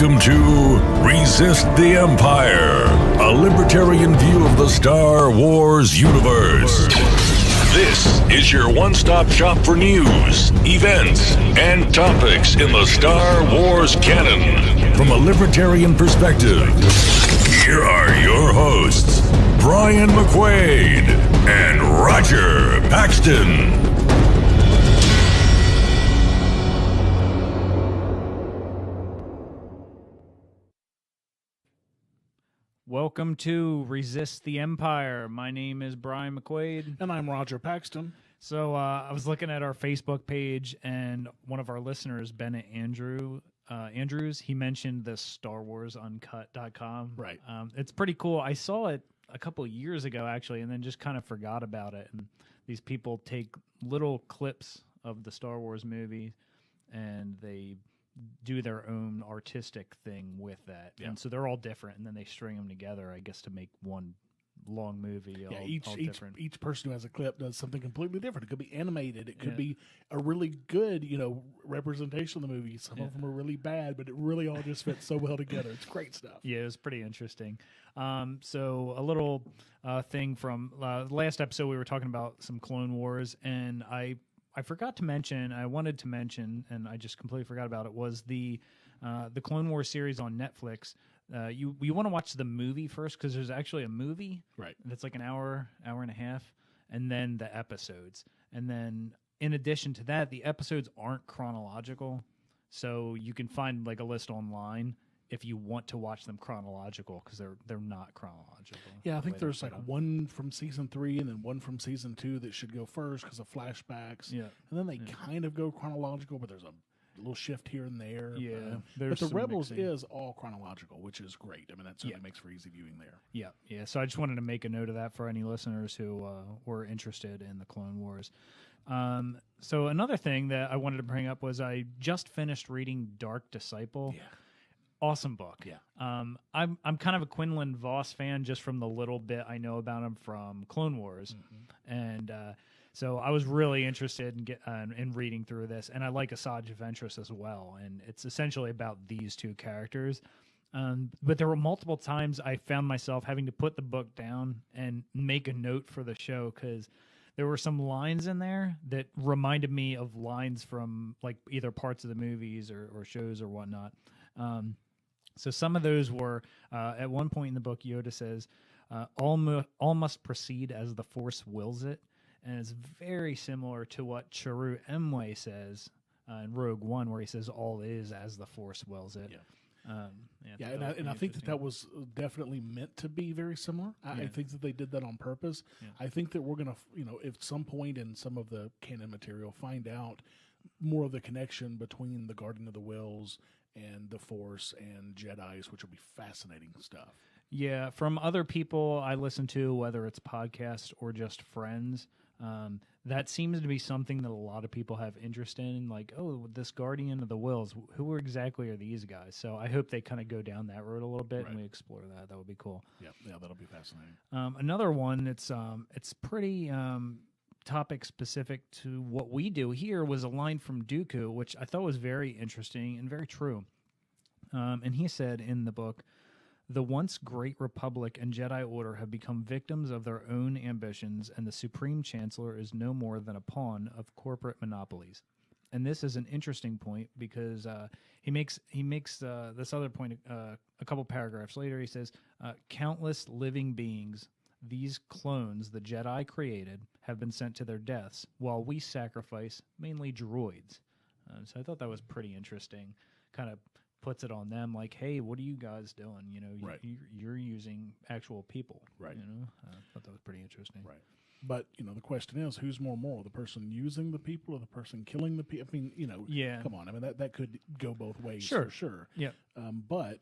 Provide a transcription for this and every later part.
Welcome to Resist the Empire, a libertarian view of the Star Wars universe. This is your one-stop shop for news, events, and topics in the Star Wars canon. From a libertarian perspective, here are your hosts, Brian McQuaid and Roger Paxton. Welcome to Resist the Empire. My name is Brian McQuaid. And I'm Roger Paxton. So I was looking at our Facebook page, and one of our listeners, Bennet Andrews, he mentioned this StarWarsUncut.com. Right. It's pretty cool. I saw it a couple of years ago, actually, and then just kind of forgot about it. And these people take little clips of the Star Wars movie, and they do their own artistic thing with that. Yeah. And so they're all different, and then they string them together, I guess, to make one long movie. Yeah, each person who has a clip does something completely different. It could be animated. It could be a really good, representation of the movie. Some of them are really bad, but it really all just fits so well together. It's great stuff. Yeah, it was pretty interesting. So a little thing from last episode, we were talking about some Clone Wars, and I forgot to mention, I wanted to mention, and I just completely forgot about it, was the Clone Wars series on Netflix. You want to watch the movie first, because there's actually a movie that's like an hour and a half, and then the episodes. And then in addition to that, the episodes aren't chronological, so you can find like a list online if you want to watch them chronological, because they're not chronological. Yeah, I think there's like one from season 3 and then one from season 2 that should go first because of flashbacks. Yeah, and then they kind of go chronological, but there's a little shift here and there. Yeah, but the Rebels is all chronological, which is great. I mean, that certainly makes for easy viewing there. Yeah. So I just wanted to make a note of that for any listeners who were interested in the Clone Wars. So another thing that I wanted to bring up was I just finished reading Dark Disciple. Yeah. Awesome book. Yeah. I'm kind of a Quinlan Vos fan just from the little bit I know about him from Clone Wars, and so I was really interested in reading through this, and I like Asajj Ventress as well, and it's essentially about these two characters. But there were multiple times I found myself having to put the book down and make a note for the show, because there were some lines in there that reminded me of lines from like either parts of the movies or shows or whatnot. So some of those were, at one point in the book, Yoda says, all must proceed as the Force wills it. And it's very similar to what Chiru Emwe says in Rogue One, where he says, all is as the Force wills it. And I think that was definitely meant to be very similar. I think that they did that on purpose. Yeah. I think that we're going to, at some point in some of the canon material, find out more of the connection between the Guardian of the Whills and the Force and Jedis, which will be fascinating stuff. Yeah, from other people I listen to, whether it's podcasts or just friends, that seems to be something that a lot of people have interest in. Like, oh, this Guardian of the Whills, who exactly are these guys? So I hope they kind of go down that road a little bit and we explore that. That would be cool. Yeah, that'll be fascinating. Another one, it's pretty topic specific to what we do here, was a line from Dooku, which I thought was very interesting and very true. And he said in the book, the once great Republic and Jedi Order have become victims of their own ambitions, and the Supreme Chancellor is no more than a pawn of corporate monopolies. And this is an interesting point, because he makes this other point a couple paragraphs later. He says, countless living beings, these clones the Jedi created, have been sent to their deaths, while we sacrifice mainly droids. So I thought that was pretty interesting. Kind of puts it on them, like, hey, what are you guys doing? You're using actual people. Right. I thought that was pretty interesting. Right. But, the question is, who's more moral, the person using the people or the person killing the people? I mean, come on. I mean, that could go both ways for sure. Yeah. But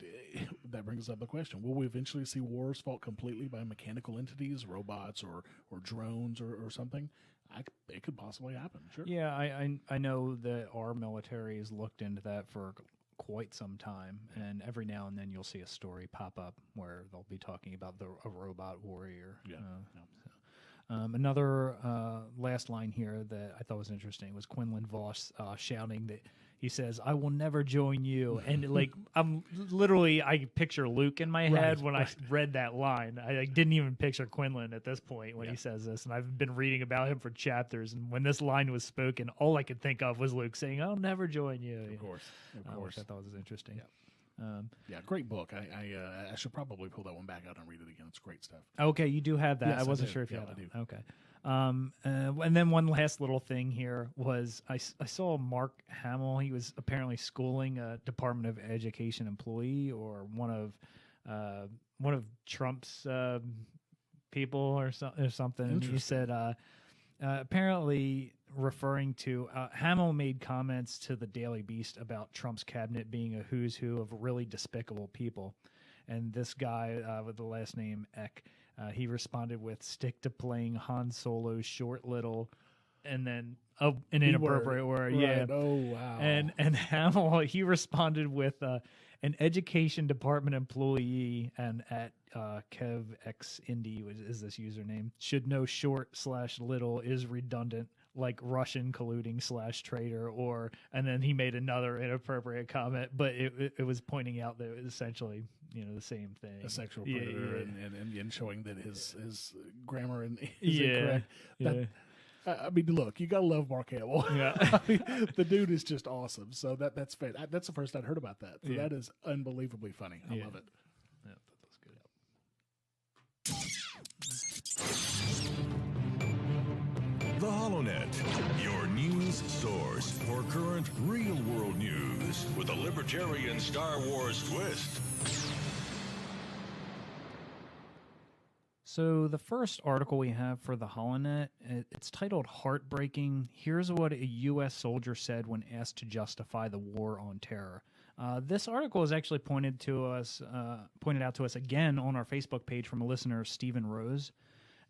that brings up the question, will we eventually see wars fought completely by mechanical entities, robots or drones or something? It could possibly happen, sure. Yeah, I know that our military has looked into that for quite some time, and every now and then you'll see a story pop up where they'll be talking about a robot warrior. Another last line here that I thought was interesting was Quinlan Vos shouting that he says, "I will never join you." And like I picture Luke in my head when I read that line. I didn't even picture Quinlan at this point when he says this, and I've been reading about him for chapters. And when this line was spoken, all I could think of was Luke saying, "I'll never join you." Of course. Which I thought was interesting. Great book. I should probably pull that one back out and read it again. It's great stuff. Okay, you do have that. Yes, I wasn't sure if you had it. Okay. And then one last little thing here was I saw Mark Hamill. He was apparently schooling a Department of Education employee or one of Trump's people or something. And he said apparently referring to Hamill made comments to the Daily Beast about Trump's cabinet being a who's who of really despicable people. And this guy with the last name Eck, he responded with "stick to playing Han Solo's short little," and then an inappropriate word. Right. Yeah. Oh wow. And Hamill, he responded with an education department employee, and at KevXIndy is this username, should know short/little is redundant, like Russian colluding /traitor, and then he made another inappropriate comment, but it was pointing out that it was essentially, the same thing. A sexual predator and showing that his grammar is incorrect. I mean, look, you gotta love Mark Hamill. Yeah. I mean, the dude is just awesome. So that's fair. That's the first I'd heard about that. So that is unbelievably funny. I love it. Yeah, that was good. The Holonet, your news source for current real-world news with a libertarian Star Wars twist. So the first article we have for the Holonet, it's titled "Heartbreaking. Here's what a U.S. soldier said when asked to justify the war on terror." This article is actually pointed out to us again on our Facebook page from a listener, Stephen Rose,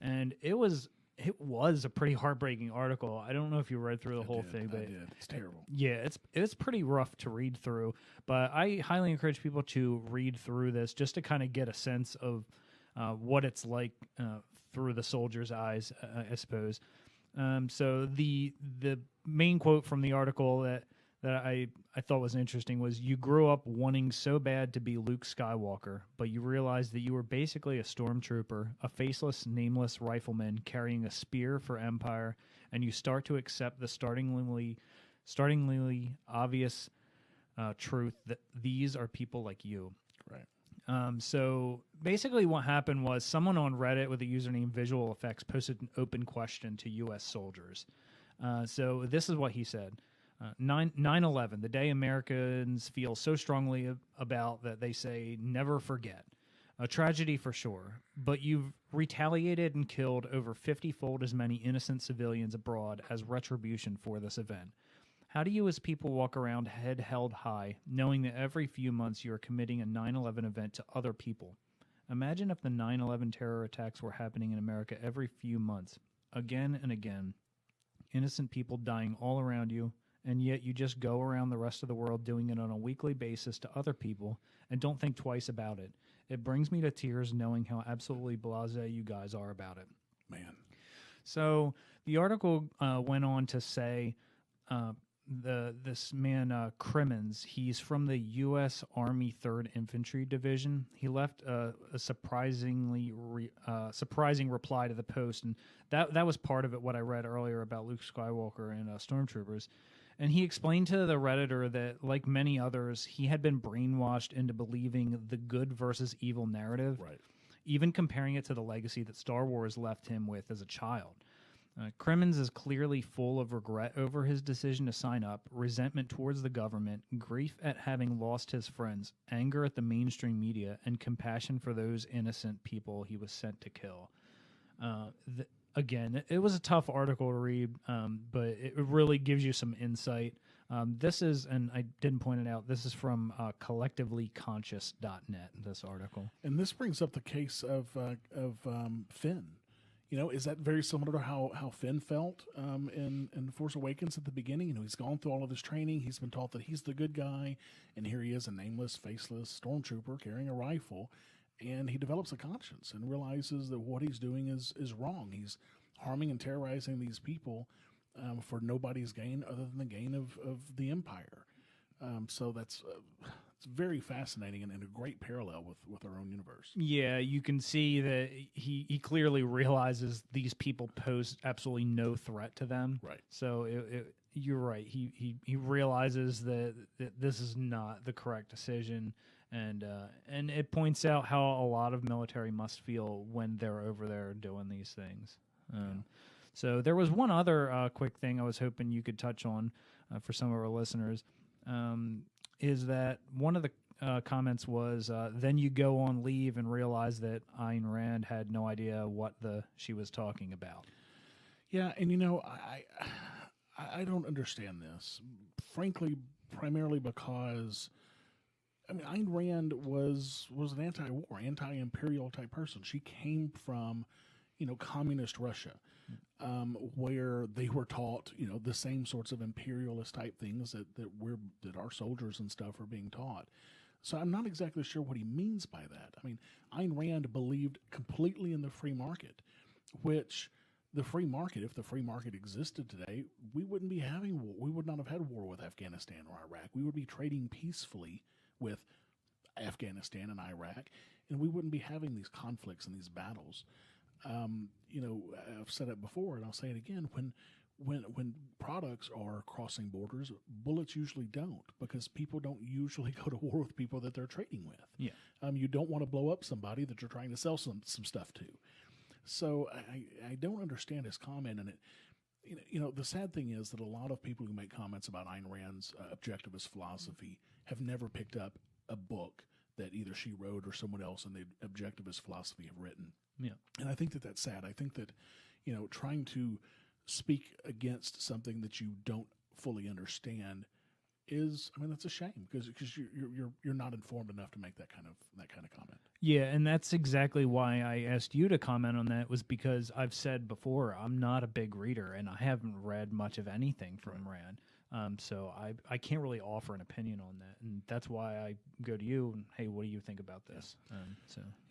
and it was a pretty heartbreaking article. I don't know if you read through the whole thing, but it's terrible. Yeah, it's pretty rough to read through. But I highly encourage people to read through this just to kind of get a sense of what it's like through the soldier's eyes, I suppose. So the main quote from the article that I thought was interesting was, "You grew up wanting so bad to be Luke Skywalker, but you realized that you were basically a stormtrooper, a faceless, nameless rifleman carrying a spear for Empire, and you start to accept the startlingly obvious truth that these are people like you." Right. So basically what happened was someone on Reddit with the username Visual Effects posted an open question to U.S. soldiers. So this is what he said. 9/11, the day Americans feel so strongly about that they say never forget. A tragedy for sure, but you've retaliated and killed over 50-fold as many innocent civilians abroad as retribution for this event. How do you as people walk around head held high, knowing that every few months you are committing a 9/11 event to other people? Imagine if the 9/11 terror attacks were happening in America every few months, again and again. Innocent people dying all around you, and yet you just go around the rest of the world doing it on a weekly basis to other people and don't think twice about it. It brings me to tears knowing how absolutely blasé you guys are about it. Man. So the article went on to say this man Crimmins, he's from the U.S. Army 3rd Infantry Division. He left a surprising reply to the post, and that was part of it, what I read earlier about Luke Skywalker and Stormtroopers. And he explained to the Redditor that, like many others, he had been brainwashed into believing the good versus evil narrative, right, even comparing it to the legacy that Star Wars left him with as a child. Crimmins is clearly full of regret over his decision to sign up, resentment towards the government, grief at having lost his friends, anger at the mainstream media, and compassion for those innocent people he was sent to kill. Again, it was a tough article to read, but it really gives you some insight. This is, and I didn't point it out, this is from collectivelyconscious.net, this article. And this brings up the case of Finn. Is that very similar to how Finn felt in Force Awakens at the beginning? He's gone through all of his training. He's been taught that he's the good guy, and here he is, a nameless, faceless stormtrooper carrying a rifle, and he develops a conscience and realizes that what he's doing is wrong. He's harming and terrorizing these people for nobody's gain other than the gain of the Empire. So that's it's very fascinating and a great parallel with our own universe. Yeah, you can see that he clearly realizes these people pose absolutely no threat to them. Right. So you're right. He realizes that this is not the correct decision, and it points out how a lot of military must feel when they're over there doing these things. So there was one other quick thing I was hoping you could touch on for some of our listeners. Is that one of the comments was, then you go on leave and realize that Ayn Rand had no idea what she was talking about. Yeah, and I don't understand this, frankly, primarily because, I mean, Ayn Rand was an anti-war, anti-imperial type person. She came from, communist Russia, where they were taught, the same sorts of imperialist type things that our soldiers and stuff are being taught. So I'm not exactly sure what he means by that. I mean, Ayn Rand believed completely in the free market, which the free market, if the free market existed today, we wouldn't be having war. We would not have had war with Afghanistan or Iraq. We would be trading peacefully with Afghanistan and Iraq, and we wouldn't be having these conflicts and these battles. I've said it before, and I'll say it again. When products are crossing borders, bullets usually don't, because people don't usually go to war with people that they're trading with. Yeah. You don't want to blow up somebody that you're trying to sell some stuff to. So I don't understand his comment, and it. The sad thing is that a lot of people who make comments about Ayn Rand's objectivist philosophy have never picked up a book that either she wrote or someone else in the objectivist philosophy have written. Yeah. And I think that that's sad. I think that, trying to speak against something that you don't fully understand that's a shame, because you're not informed enough to make that kind of comment. Yeah, and that's exactly why I asked you to comment on that, was because I've said before, I'm not a big reader, and I haven't read much of anything from Rand. So I can't really offer an opinion on that, and that's why I go to you and, hey, what do you think about this?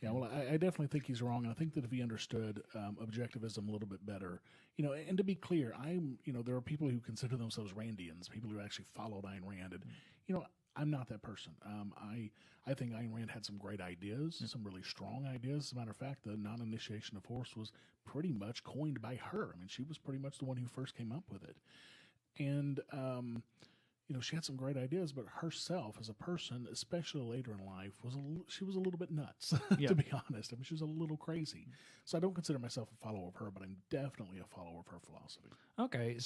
Well, I definitely think he's wrong, and I think that if he understood objectivism a little bit better, and to be clear, there are people who consider themselves Randians, people who actually followed Ayn Rand, and I'm not that person. I think Ayn Rand had some great ideas, some really strong ideas. As a matter of fact, the non-initiation of force was pretty much coined by her. I mean, she was pretty much the one who first came up with it. And, she had some great ideas, but herself as a person, especially later in life, she was a little bit nuts, to be honest. I mean, she was a little crazy. So I don't consider myself a follower of her, but I'm definitely a follower of her philosophy. Okay,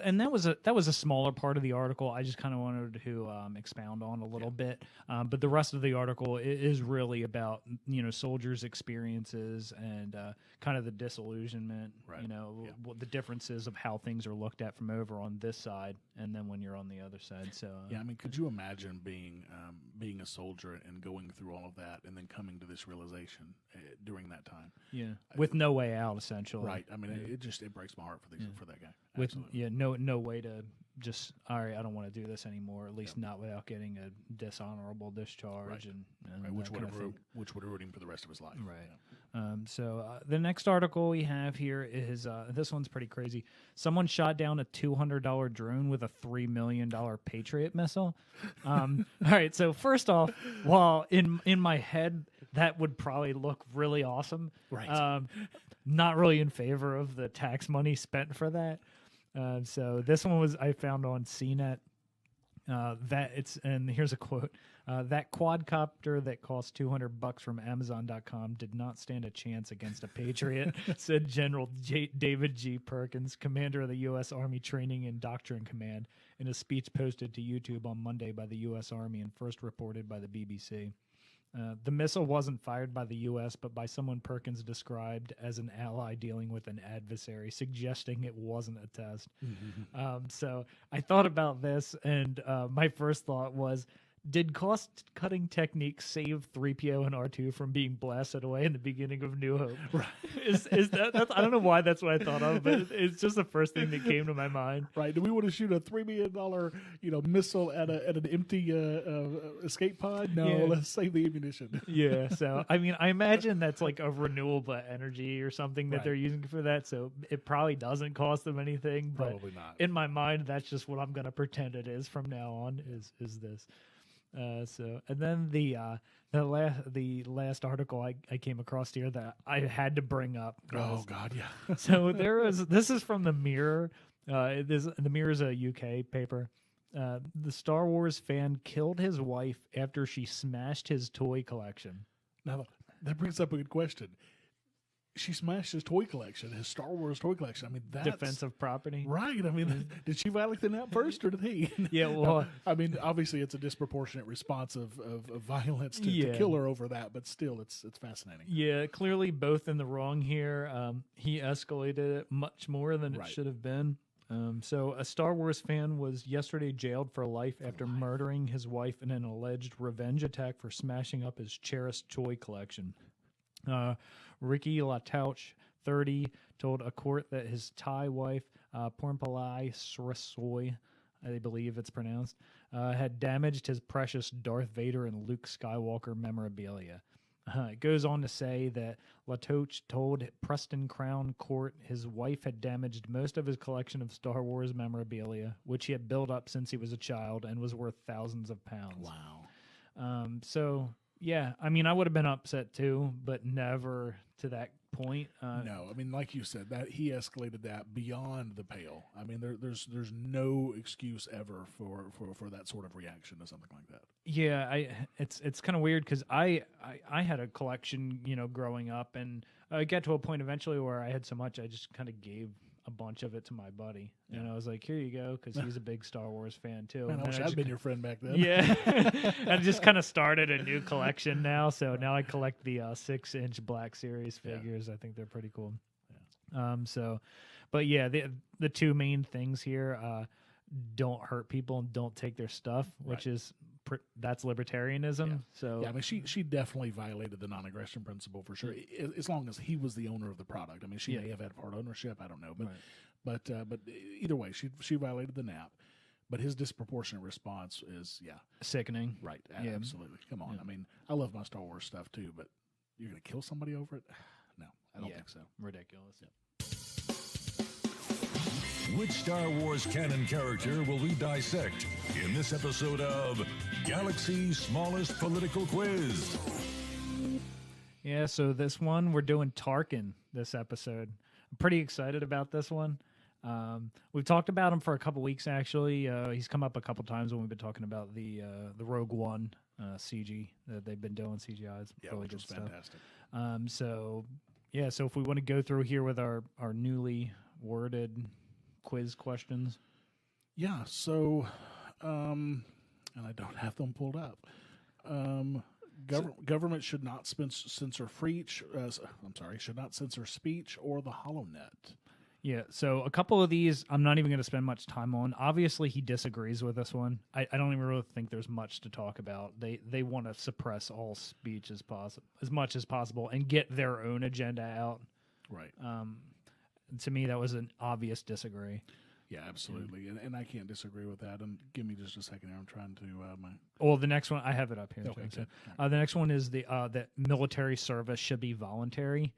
and that was a smaller part of the article. I just kind of wanted to expound on a little bit, but the rest of the article is really about soldiers' experiences and kind of the disillusionment, right. The differences of how things are looked at from over on this side, and then when you're on the other side. So I mean, could you imagine being a soldier and going through all of that, and then coming to this realization during that time? Yeah, with no way out, essentially. Right. I mean, it breaks my heart for that guy. With no way to just, all right, I don't want to do this anymore. At least not without getting a dishonorable discharge, right. and which would have ruined him for the rest of his life. Right. So the next article we have here is this one's pretty crazy. Someone shot down a $200 drone with a $3 million Patriot missile. All right. So first off, while in my head that would probably look really awesome, right? Not really in favor of the tax money spent for that. So this one I found on CNET. And here's a quote. That quadcopter that cost $200 from Amazon.com did not stand a chance against a Patriot, said General David G. Perkins, commander of the U.S. Army Training and Doctrine Command, in a speech posted to YouTube on Monday by the U.S. Army and first reported by the BBC. The missile wasn't fired by the U.S., but by someone Perkins described as an ally dealing with an adversary, suggesting it wasn't a test. So I thought about this, and my first thought was, Did cost-cutting techniques save 3PO and R2 from being blasted away in the beginning of New Hope? Right. Is that's I don't know why that's what I thought of, but it's just the first thing that came to my mind. Right. Do we want to shoot a $3 million, missile at an empty escape pod? No, let's save the ammunition. Yeah. So I mean, I imagine that's like a renewable energy or something that they're using for that. So it probably doesn't cost them anything. But probably not. In my mind, that's just what I'm going to pretend it is from now on. Is this? And then the last article I came across here that I had to bring up. Oh God, yeah. So this is from the Mirror. The Mirror is a UK paper. The Star Wars fan killed his wife after she smashed his toy collection. Now that brings up a good question. She smashed his toy collection, his Star Wars toy collection. I mean, that's defensive property, right? I mean, did she violate the net first, or did he? Yeah, well, I mean, obviously, it's a disproportionate response of violence to kill her over that, but still, it's fascinating. Yeah, clearly both in the wrong here. He escalated it much more than it should have been. So a Star Wars fan was yesterday jailed for life after murdering his wife in an alleged revenge attack for smashing up his cherished toy collection. Ricky Latouche, 30, told a court that his Thai wife, Pornpalai Srasoy, I believe it's pronounced, had damaged his precious Darth Vader and Luke Skywalker memorabilia. It goes on to say that Latouche told Preston Crown Court his wife had damaged most of his collection of Star Wars memorabilia, which he had built up since he was a child and was worth thousands of pounds. Wow. So... yeah, I mean, I would have been upset too, but never to that point. No, I mean, like you said, that he escalated that beyond the pale. I mean, there's no excuse ever for that sort of reaction to something like that. Yeah, it's kind of weird because I had a collection, growing up, and I got to a point eventually where I had so much I just kind of gave a bunch of it to my buddy, and I was like, here you go, because he's a big Star Wars fan too. Man, I wish I'd been your friend back then. Yeah. I just kind of started a new collection now, so now I collect the 6-inch Black Series figures. I think they're pretty cool. But yeah, the two main things here, don't hurt people and don't take their stuff, which is that's libertarianism. Yeah. So yeah, I mean, she definitely violated the non-aggression principle for sure. As long as he was the owner of the product. I mean, she may have had part ownership. I don't know, but either way, she violated the NAP. But his disproportionate response is sickening. Right? Absolutely. Come on. I mean, I love my Star Wars stuff too, but you're gonna kill somebody over it? No, I don't think so. Ridiculous. Yeah. Which Star Wars canon character will we dissect in this episode of Galaxy's Smallest Political Quiz? Yeah, so this one, we're doing Tarkin this episode. I'm pretty excited about this one. We've talked about him for a couple weeks, actually. He's come up a couple times when we've been talking about the Rogue One CG that they've been doing. CGI is really good stuff. Fantastic. So if we want to go through here with our newly worded quiz questions. Yeah, so, and I don't have them pulled up. Government should not censor should not censor speech or the Holonet. Yeah, so a couple of these I'm not even going to spend much time on. Obviously, he disagrees with this one. I don't even really think there's much to talk about. They want to suppress all speech as much as possible and get their own agenda out. Right. To me, that was an obvious disagree. Yeah, absolutely, and I can't disagree with that. And give me just a second here. I'm trying to Well, the next one I have it up here. Okay, good. The next one is that military service should be voluntary,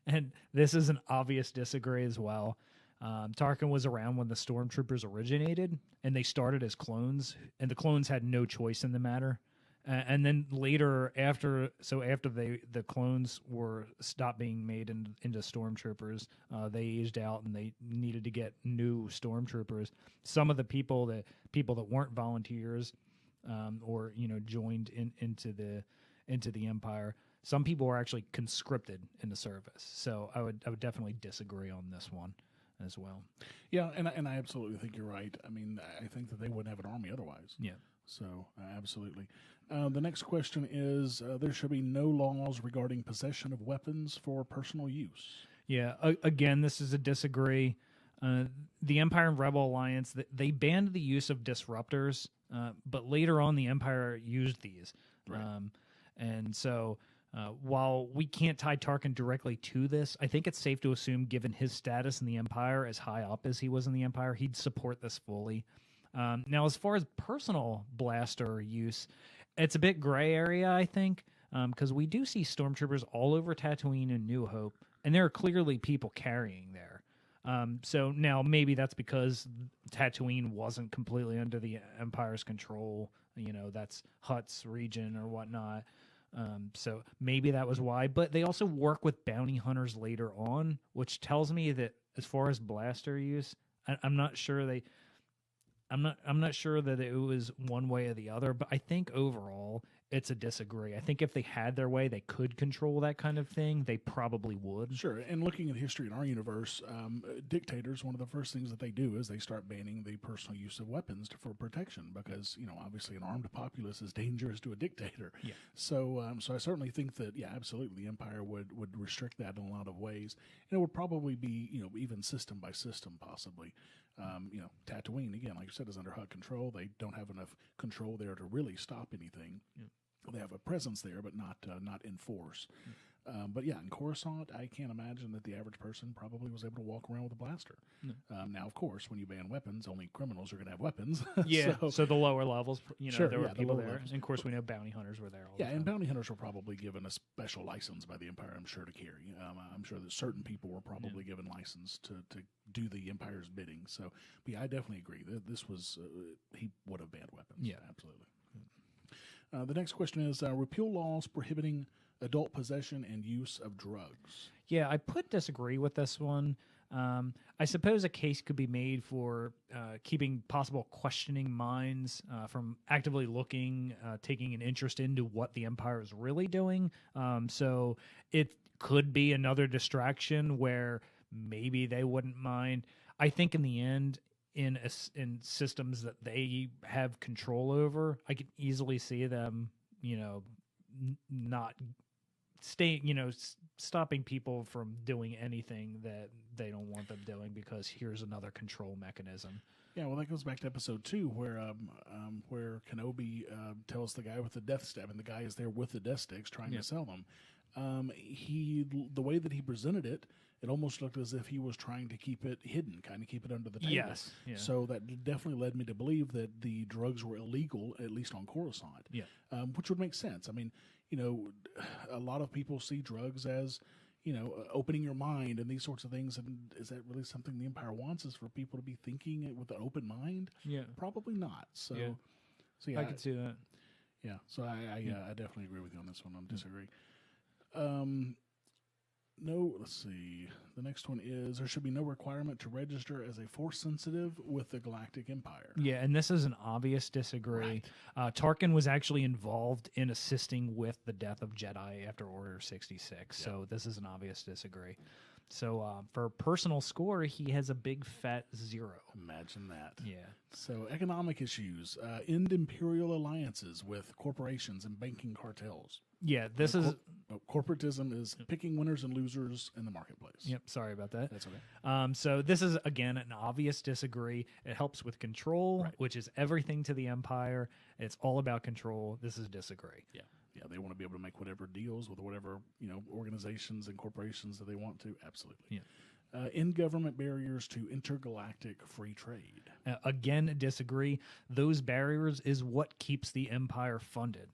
and this is an obvious disagree as well. Tarkin was around when the Stormtroopers originated, and they started as clones, and the clones had no choice in the matter. And then later, after the clones were stopped being made into stormtroopers, they aged out and they needed to get new stormtroopers. Some of the people that weren't volunteers, or joined into the Empire, some people were actually conscripted in the service. So I would definitely disagree on this one as well. Yeah, and I absolutely think you're right. I mean, I think that they wouldn't have an army otherwise. Yeah. So, absolutely. The next question is, there should be no laws regarding possession of weapons for personal use. Yeah, again, this is a disagree. The Empire and Rebel Alliance, they banned the use of disruptors, but later on the Empire used these. Right. And so while we can't tie Tarkin directly to this, I think it's safe to assume, given his status in the Empire, as high up as he was in the Empire, he'd support this fully. Now, as far as personal blaster use, it's a bit gray area, I think, because we do see stormtroopers all over Tatooine and New Hope, and there are clearly people carrying there. So now maybe that's because Tatooine wasn't completely under the Empire's control. You know, that's Hutt's region or whatnot. So maybe that was why. But they also work with bounty hunters later on, which tells me that as far as blaster use, I'm not sure I'm not sure that it was one way or the other, but I think overall it's a disagree. I think if they had their way, they could control that kind of thing. They probably would. Sure. And looking at history in our universe, dictators, one of the first things that they do is they start banning the personal use of weapons for protection because, you know, obviously an armed populace is dangerous to a dictator. Yeah. So I certainly think that, yeah, absolutely, the Empire would restrict that in a lot of ways. And it would probably be, you know, even system by system possibly. You know, Tatooine, again, like you said, is under Hutt control. They don't have enough control there to really stop anything. Yeah. They have a presence there, but not enforce. But yeah, in Coruscant, I can't imagine that the average person probably was able to walk around with a blaster. No. Now, of course, when you ban weapons, only criminals are going to have weapons. Yeah, so the lower levels, you know, sure, there were people there. Levels. And of course, we know bounty hunters were there all the time. And bounty hunters were probably given a special license by the Empire, I'm sure, to carry. I'm sure that certain people were probably given license to do the Empire's bidding. So, but yeah, I definitely agree. This was, he would have banned weapons. Yeah. Absolutely. The next question is, repeal laws prohibiting adult possession and use of drugs. Yeah, I disagree with this one. I suppose a case could be made for keeping possible questioning minds from actively looking, taking an interest into what the Empire is really doing. So it could be another distraction where maybe they wouldn't mind. I think in the end, in systems that they have control over, I could easily see them, you know, not staying, you know, stopping people from doing anything that they don't want them doing because here's another control mechanism. Yeah, well, that goes back to episode 2 where Kenobi tells the guy with the death stab, and the guy is there with the death sticks trying to sell them. The way that he presented it, it almost looked as if he was trying to keep it hidden, kind of keep it under the table. Yes. Yeah. So that definitely led me to believe that the drugs were illegal, at least on Coruscant. Yeah. Which would make sense. I mean, you know, a lot of people see drugs as, you know, opening your mind and these sorts of things. And is that really something the Empire wants, is for people to be thinking with an open mind? Yeah. Probably not. So I could see that. Yeah. So I definitely agree with you on this one. I disagree. No, let's see. The next one is, there should be no requirement to register as a Force sensitive with the Galactic Empire. Yeah, and this is an obvious disagree. Right. Tarkin was actually involved in assisting with the death of Jedi after Order 66, so this is an obvious disagree. So for personal score, he has a big fat 0. Imagine that. Yeah. So economic issues, end imperial alliances with corporations and banking cartels. Yeah, this is... corporatism is picking winners and losers in the marketplace. Yep, sorry about that. That's okay. So this is, again, an obvious disagree. It helps with control, which is everything to the Empire. It's all about control. This is disagree. Yeah. Yeah, they want to be able to make whatever deals with whatever, you know, organizations and corporations that they want to. Absolutely. Yeah. In-government barriers to intergalactic free trade. Again, disagree. Those barriers is what keeps the Empire funded.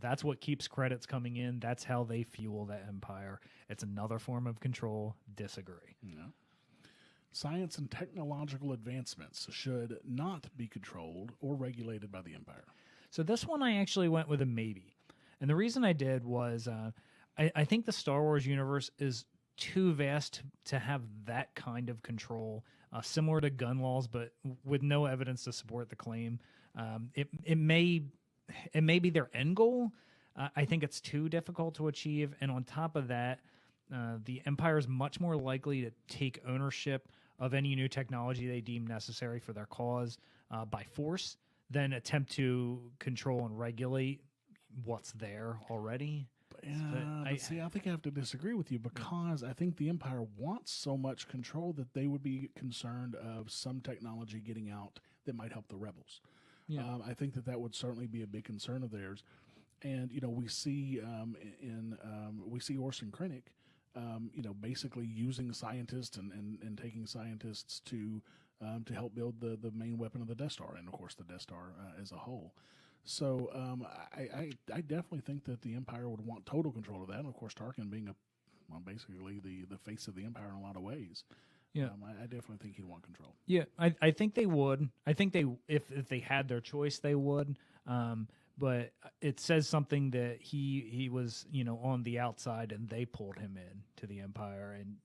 That's what keeps credits coming in. That's how they fuel the Empire. It's another form of control. Disagree. Yeah. Science and technological advancements should not be controlled or regulated by the Empire. So this one I actually went with a maybe. And the reason I did was I think the Star Wars universe is too vast to have that kind of control, similar to gun laws, but with no evidence to support the claim. It may be their end goal. I think it's too difficult to achieve. And on top of that, the Empire is much more likely to take ownership of any new technology they deem necessary for their cause by force than attempt to control and regulate what's there already. I think I have to disagree with you, because I think the Empire wants so much control that they would be concerned of some technology getting out that might help the rebels. Yeah. I think that would certainly be a big concern of theirs. And we see we see Orson Krennic, basically using scientists and taking scientists to help build the main weapon of the Death Star, and of course the Death Star as a whole. So I definitely think that the Empire would want total control of that, and of course Tarkin being basically the face of the Empire in a lot of ways. Yeah, I definitely think he'd want control. Yeah, I think they would. I think if they had their choice, they would. But it says something that he was, on the outside, and they pulled him in to the Empire and,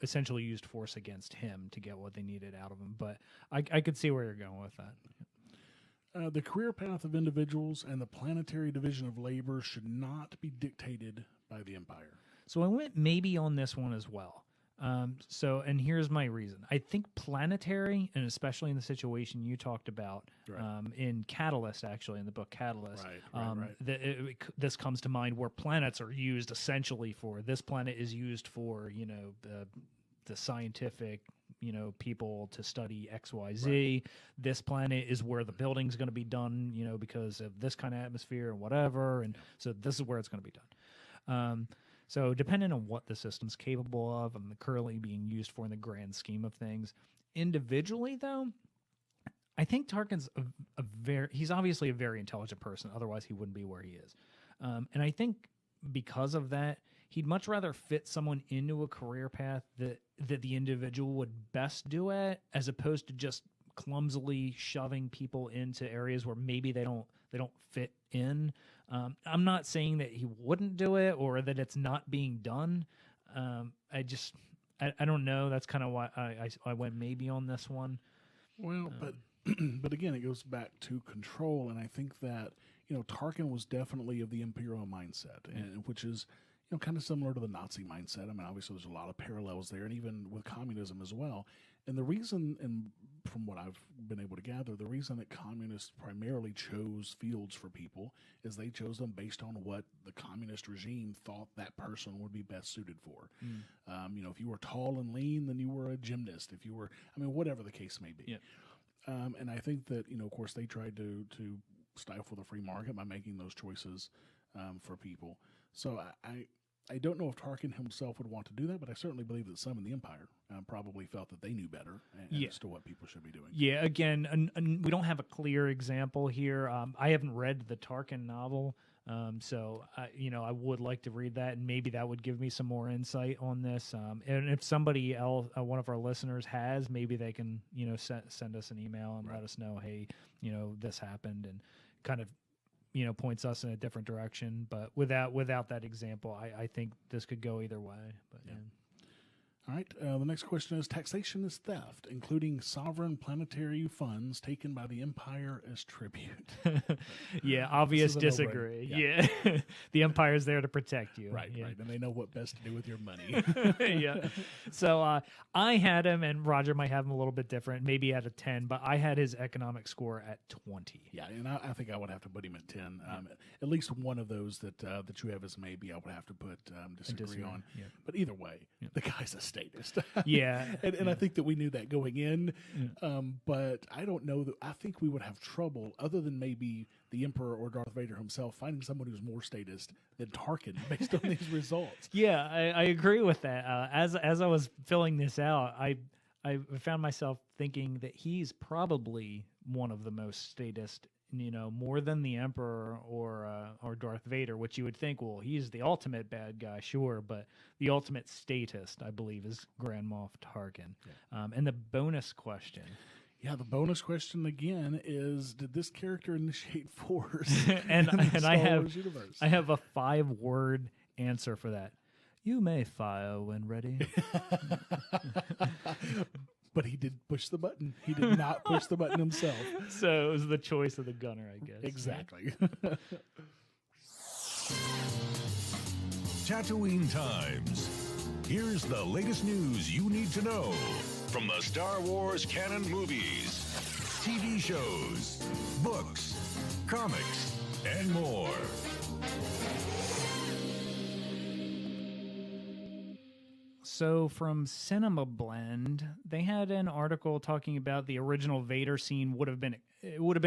essentially used force against him to get what they needed out of him. But I could see where you're going with that. The career path of individuals and the planetary division of labor should not be dictated by the Empire. So I went maybe on this one as well. And here's my reason. I think planetary, and especially in the situation you talked about, right. In Catalyst, actually, in the book Catalyst, right. This comes to mind, where planets are used essentially for, this planet is used for, the scientific, people to study XYZ. Right. This planet is where the building's going to be done, because of this kind of atmosphere and whatever. And so this is where it's going to be done. So depending on what the system's capable of and currently being used for in the grand scheme of things, individually though, I think Tarkin's he's obviously a very intelligent person. Otherwise he wouldn't be where he is. And I think because of that, he'd much rather fit someone into a career path that the individual would best do at, as opposed to just clumsily shoving people into areas where maybe they don't fit in. I'm not saying that he wouldn't do it or that it's not being done. I don't know. That's kind of why I went maybe on this one. Well, but again, it goes back to control, and I think that Tarkin was definitely of the Imperial mindset, and which is kind of similar to the Nazi mindset. I mean, obviously there's a lot of parallels there, and even with communism as well. And the reason, and from what I've been able to gather, the reason that communists primarily chose fields for people is they chose them based on what the communist regime thought that person would be best suited for. If you were tall and lean, then you were a gymnast. If you were, whatever the case may be. Yeah. And I think that, of course, they tried to stifle the free market by making those choices for people. So I don't know if Tarkin himself would want to do that, but I certainly believe that some in the Empire probably felt that they knew better as to what people should be doing. Yeah, again, and we don't have a clear example here. I haven't read the Tarkin novel, so I would like to read that, and maybe that would give me some more insight on this. And if somebody else, one of our listeners has, maybe they can send us an email and let us know, hey, this happened, and kind of points us in a different direction. But without that example, I think this could go either way. But yeah. All right. The next question is: taxation is theft, including sovereign planetary funds taken by the Empire as tribute. Yeah, obvious disagree. Yeah. The Empire's there to protect you. Right, right. And they know what best to do with your money. Yeah. So I had him, and Roger might have him a little bit different, maybe at a 10, but I had his economic score at 20. Yeah, and I think I would have to put him at 10. At least one of those that you have as maybe I would have to put disagree on. Yeah. But either way, the guy's a statist. Yeah. And I think that we knew that going in. But I don't know that I think we would have trouble, other than maybe the Emperor or Darth Vader himself, finding someone who's more statist than Tarkin based on these results. Yeah, I agree with that. As I was filling this out, I found myself thinking that he's probably one of the most statist, more than the Emperor or Darth Vader, which you would think, well, he's the ultimate bad guy, sure, but the ultimate statist, I believe, is Grand Moff Tarkin. Yeah. And the bonus question. Yeah, the bonus question again is: did this character initiate Force? and I have a 5-word answer for that. You may fire when ready. But he did push the button. He did not push the button himself. So it was the choice of the gunner, I guess. Exactly. Tatooine Times. Here's the latest news you need to know from the Star Wars canon movies, TV shows, books, comics, and more. So from Cinema Blend, they had an article talking about the original Vader scene would have been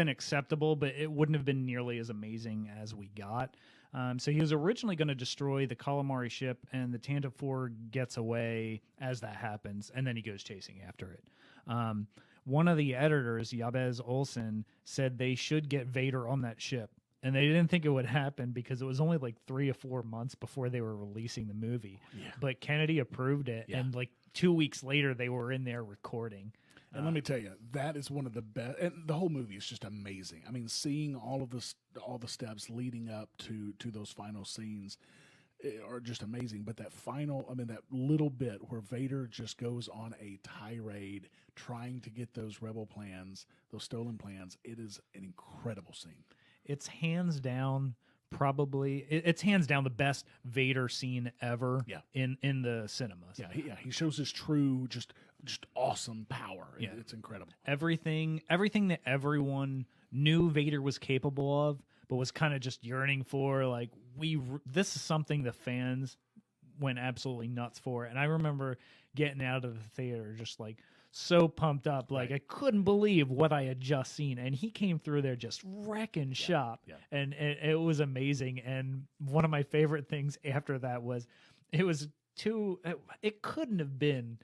acceptable, but it wouldn't have been nearly as amazing as we got. So he was originally going to destroy the Calamari ship, and the Tantive 4 gets away as that happens, and then he goes chasing after it. One of the editors, Jabez Olsen, said they should get Vader on that ship. And they didn't think it would happen because it was only like 3 or 4 months before they were releasing the movie. Yeah. But Kennedy approved it, and like 2 weeks later, they were in there recording. And let me tell you, that is one of the best. And the whole movie is just amazing. I mean, seeing all the steps leading up to those final scenes are just amazing. But that little bit where Vader just goes on a tirade trying to get those rebel plans, those stolen plans, it is an incredible scene. It's hands down it's hands down the best Vader scene ever in the cinemas. Yeah, he shows his true just awesome power. Yeah. It's incredible. Everything that everyone knew Vader was capable of, but was kind of just yearning for. Like this is something the fans went absolutely nuts for. And I remember getting out of the theater just like so pumped up, like I couldn't believe what I had just seen, and he came through there just wrecking shop, and it was amazing. And one of my favorite things after that was it couldn't have been,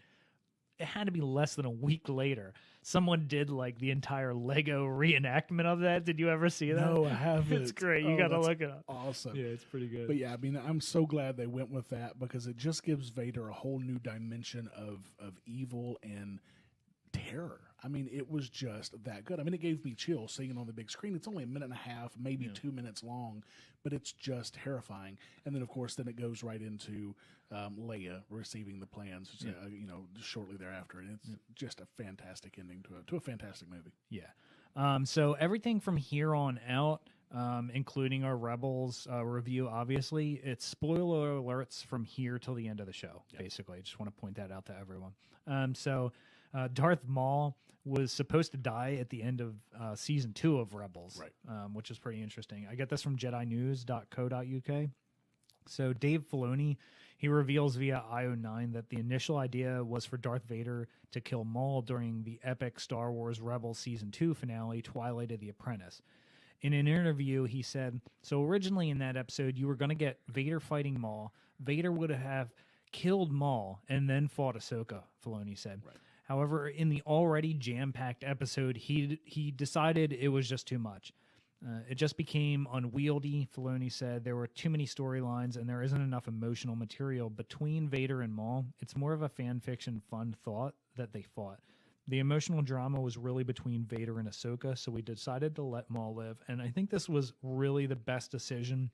it had to be less than a week later. Someone did like the entire Lego reenactment of that. Did you ever see that? No, I haven't. It's great. You got to look it up. Awesome. Yeah, it's pretty good. But yeah, I mean, I'm so glad they went with that because it just gives Vader a whole new dimension of evil and terror. I mean, it was just that good. I mean, it gave me chills seeing it on the big screen. It's only a minute and a half, maybe 2 minutes long, but it's just terrifying. And then, of course, it goes right into Leia receiving the plans, shortly thereafter. And it's just a fantastic ending to a fantastic movie. Yeah. So everything from here on out, including our Rebels review, obviously, it's spoiler alerts from here till the end of the show, basically. I just want to point that out to everyone. Darth Maul was supposed to die at the end of season 2 of Rebels, which is pretty interesting. I get this from JediNews.co.uk. So Dave Filoni, he reveals via IO9 that the initial idea was for Darth Vader to kill Maul during the epic Star Wars Rebels season 2 finale, Twilight of the Apprentice. In an interview, he said, so originally in that episode, you were going to get Vader fighting Maul. Vader would have killed Maul and then fought Ahsoka, Filoni said. Right. However, in the already jam-packed episode, he decided it was just too much. It just became unwieldy, Filoni said. There were too many storylines, and there isn't enough emotional material between Vader and Maul. It's more of a fan fiction fun thought that they fought. The emotional drama was really between Vader and Ahsoka, so we decided to let Maul live. And I think this was really the best decision.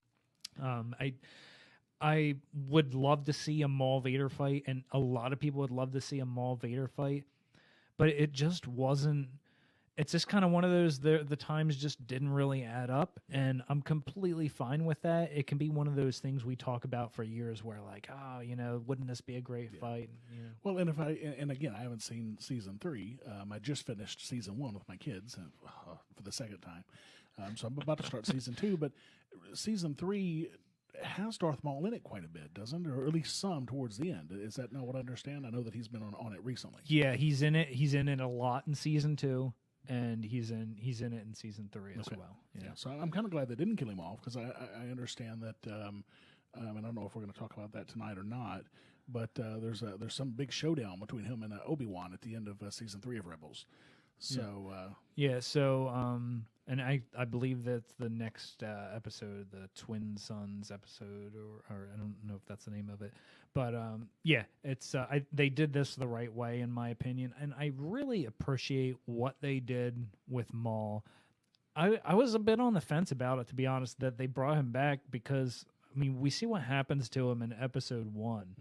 I would love to see a Maul Vader fight, and a lot of people would love to see a Maul Vader fight, but it just wasn't. It's just kind of one of those, the times just didn't really add up, and I'm completely fine with that. It can be one of those things we talk about for years where like, wouldn't this be a great fight? Well, and again, I haven't seen season 3. I just finished season 1 with my kids for the second time. So I'm about to start season 2, but season 3 has Darth Maul in it quite a bit, doesn't it? Or at least some towards the end. Is that not what I understand? I know that he's been on it recently. Yeah, he's in it. He's in it a lot in season 2. And he's in it in season 3 as well. Yeah. So I'm kind of glad they didn't kill him off because I understand that. And I don't know if we're going to talk about that tonight or not. But there's some big showdown between him and Obi-Wan at the end of season 3 of Rebels. So and I believe that's the next episode, the Twin Sons episode, or I don't know if that's the name of it, but it's they did this the right way in my opinion, and I really appreciate what they did with Maul. I was a bit on the fence about it, to be honest, that they brought him back because I mean we see what happens to him in episode 1.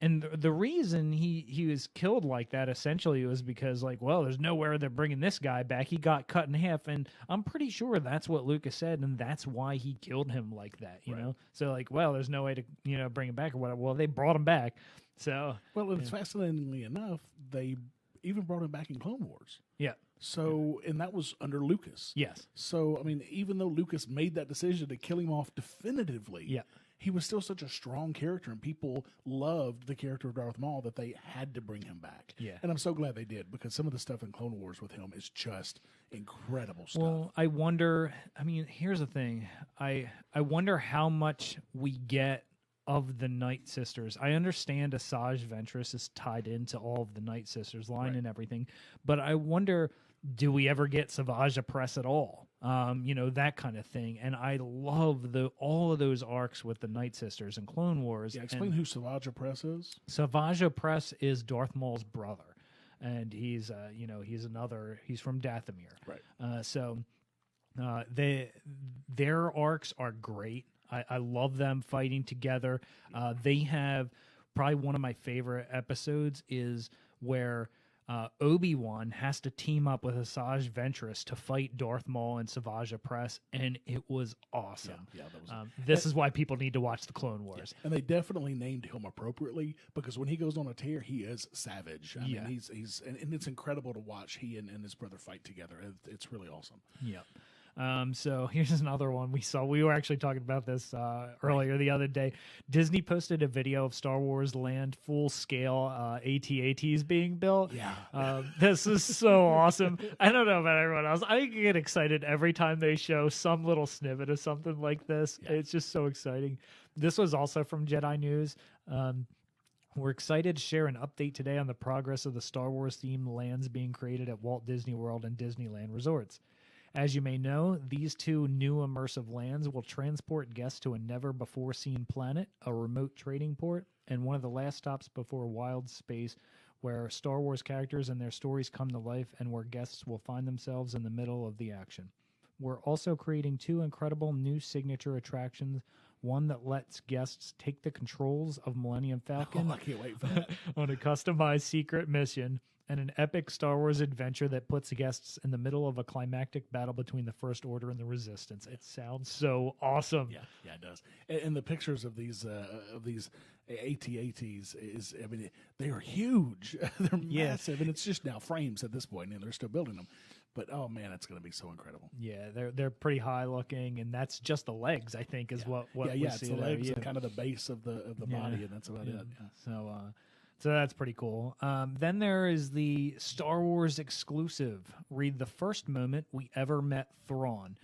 And the reason he was killed like that essentially was because, like, well, there's nowhere they're bringing this guy back. He got cut in half, and I'm pretty sure that's what Lucas said, and that's why he killed him like that, you know? So, like, well, there's no way to, bring him back or whatever. Well, they brought him back. So, well, it's fascinatingly enough, they even brought him back in Clone Wars. Yeah. So, and that was under Lucas. Yes. So, I mean, even though Lucas made that decision to kill him off definitively, he was still such a strong character, and people loved the character of Darth Maul that they had to bring him back. Yeah. And I'm so glad they did, because some of the stuff in Clone Wars with him is just incredible stuff. Well, I wonder, I mean, here's the thing. I wonder how much we get of the Night Sisters. I understand Asajj Ventress is tied into all of the Night Sisters line and everything, but I wonder, do we ever get Savage Opress at all? You know, that kind of thing. And I love all of those arcs with the Night Sisters and Clone Wars. Yeah, explain who Savage Opress is. Savage Opress is Darth Maul's brother, and he's he's from Dathomir. Right. Their arcs are great. I love them fighting together. They have probably one of my favorite episodes is where Obi-Wan has to team up with Asajj Ventress to fight Darth Maul and Savage Opress, and it was awesome. Yeah, that was. This is why people need to watch the Clone Wars. Yeah. And they definitely named him appropriately, because when he goes on a tear, he is savage. I mean, he's and it's incredible to watch he and his brother fight together. It's really awesome. Yeah. So here's another one we saw. We were actually talking about this earlier the other day. Disney posted a video of Star Wars Land full scale AT-ATs being built. Yeah. This is so awesome. I don't know about everyone else. I get excited every time they show some little snippet of something like this. Yeah. It's just so exciting. This was also from Jedi News. We're excited to share an update today on the progress of the Star Wars themed lands being created at Walt Disney World and Disneyland Resorts. As you may know, these two new immersive lands will transport guests to a never-before-seen planet, a remote trading port, and one of the last stops before wild space where Star Wars characters and their stories come to life and where guests will find themselves in the middle of the action. We're also creating two incredible new signature attractions, one that lets guests take the controls of Millennium Falcon I can't wait for that. on a customized secret mission, and an epic Star Wars adventure that puts guests in the middle of a climactic battle between the First Order and the Resistance. It sounds so awesome. Yeah, it does. And the pictures of these AT-ATs is, I mean, they are huge. They're massive, and it's just now frames at this point, and they're still building them. But oh man, it's going to be so incredible. Yeah, they're pretty high looking, and that's just the legs, I think, is what we see. It's the legs and kind of the base of the body, and that's about it. Yeah. So that's pretty cool. Then there is the Star Wars exclusive. Read the first moment we ever met Thrawn.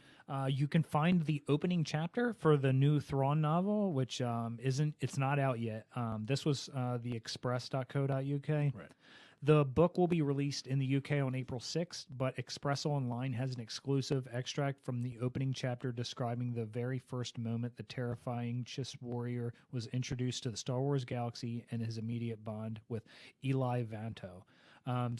You can find the opening chapter for the new Thrawn novel, which it's not out yet. This was the express.co.uk. Right. The book will be released in the UK on April 6th, but Express Online has an exclusive extract from the opening chapter describing the very first moment the terrifying Chiss warrior was introduced to the Star Wars galaxy and his immediate bond with Eli Vanto.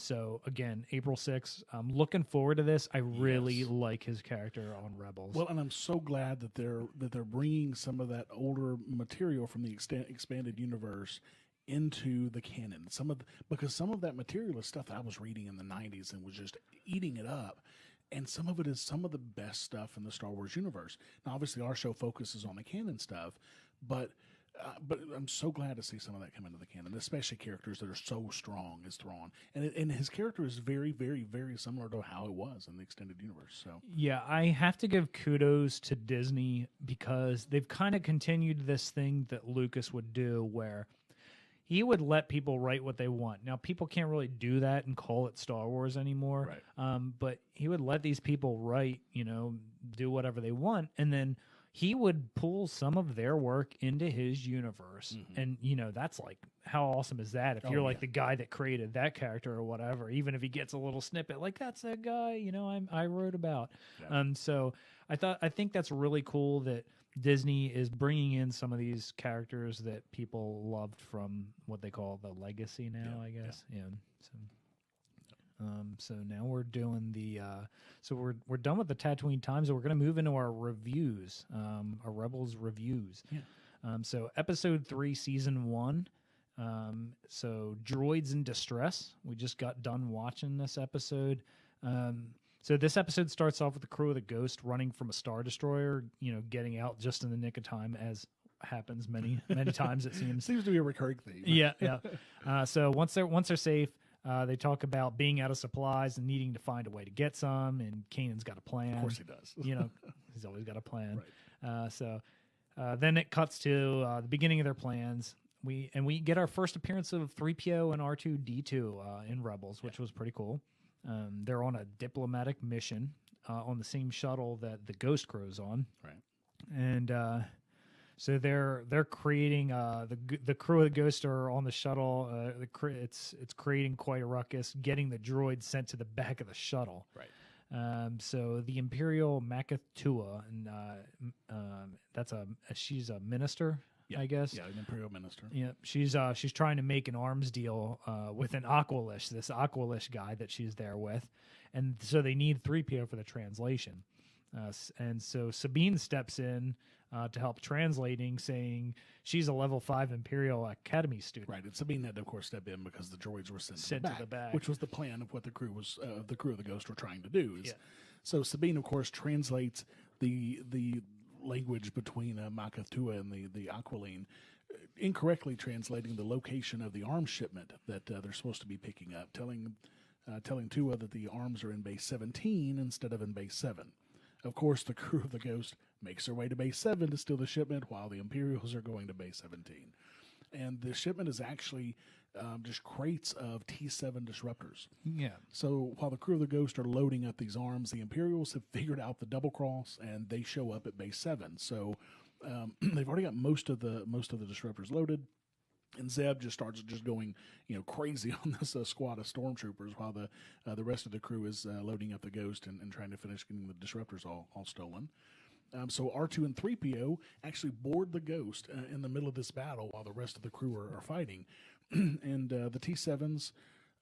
So again, April 6th. I'm looking forward to this. I really like his character on Rebels. Well, and I'm so glad that they're bringing some of that older material from the expanded universe into the canon. Because some of that material is stuff that I was reading in the 90s and was just eating it up. And some of it is some of the best stuff in the Star Wars universe. Now, obviously, our show focuses on the canon stuff, but I'm so glad to see some of that come into the canon, especially characters that are so strong as Thrawn. And his character is very, very, very similar to how it was in the extended universe. So yeah, I have to give kudos to Disney because they've kind of continued this thing that Lucas would do where he would let people write what they want. Now, people can't really do that and call it Star Wars anymore. Right. But he would let these people write, do whatever they want. And then he would pull some of their work into his universe. Mm-hmm. And, that's like, how awesome is that? If you're like the guy that created that character or whatever, even if he gets a little snippet, like that's that guy, I wrote about. Yeah. So I think that's really cool that Disney is bringing in some of these characters that people loved from what they call the legacy now, I guess. Yeah. So now we're doing we're done with the Tatooine Times, and we're going to move into our reviews, our Rebels reviews. Yeah. So episode 3, season 1. So Droids in Distress. We just got done watching this episode. So this episode starts off with the crew of the Ghost running from a Star Destroyer, getting out just in the nick of time, as happens many times, it seems. Seems to be a recurring theme. Yeah. So once they're safe, they talk about being out of supplies and needing to find a way to get some, and Kanan's got a plan. Of course he does. He's always got a plan. Right. So Then it cuts to the beginning of their plans. We get our first appearance of 3PO and R2-D2 in Rebels, which was pretty cool. They're on a diplomatic mission on the same shuttle that the Ghost Crew's on. Right. And so they're creating the crew of the Ghost are on the shuttle. It's creating quite a ruckus, getting the droids sent to the back of the shuttle. Right. So the Imperial Makatua, and she's a minister, I guess. Yeah, an Imperial minister. Yeah, she's trying to make an arms deal with an this Aqualish guy that she's there with, and so they need 3PO for the translation. And so Sabine steps in to help translating, saying she's a level 5 Imperial Academy student. Right, and Sabine had to, of course, step in because the droids were sent to the back, which was the plan of what the crew of the Ghost were trying to do. So Sabine, of course, translates the language between Makatua and the Aqualine, incorrectly translating the location of the arms shipment that they're supposed to be picking up, telling Tua that the arms are in base 17 instead of in base 7. Of course, the crew of the Ghost makes their way to base 7 to steal the shipment, while the Imperials are going to base 17. And the shipment is actually just crates of T7 disruptors. Yeah. So while the crew of the Ghost are loading up these arms, the Imperials have figured out the double cross, and they show up at base 7. So they've already got most of the disruptors loaded. And Zeb just starts going, crazy on this squad of stormtroopers, while the rest of the crew is loading up the Ghost and trying to finish getting the disruptors all stolen. So R2 and 3PO actually board the Ghost in the middle of this battle while the rest of the crew are fighting. And the T7s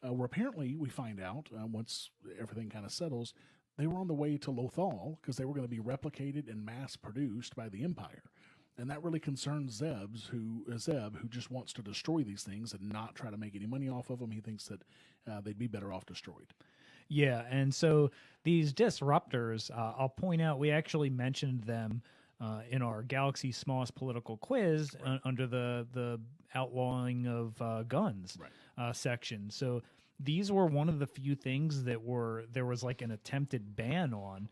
were apparently, we find out, once everything kind of settles, they were on the way to Lothal because they were going to be replicated and mass-produced by the Empire. And that really concerns Zeb, who just wants to destroy these things and not try to make any money off of them. He thinks that they'd be better off destroyed. Yeah, and so these disruptors, I'll point out, we actually mentioned them in our Galaxy's Smallest Political Quiz under the outlawing of guns section. So these were one of the few things that there was like an attempted ban on.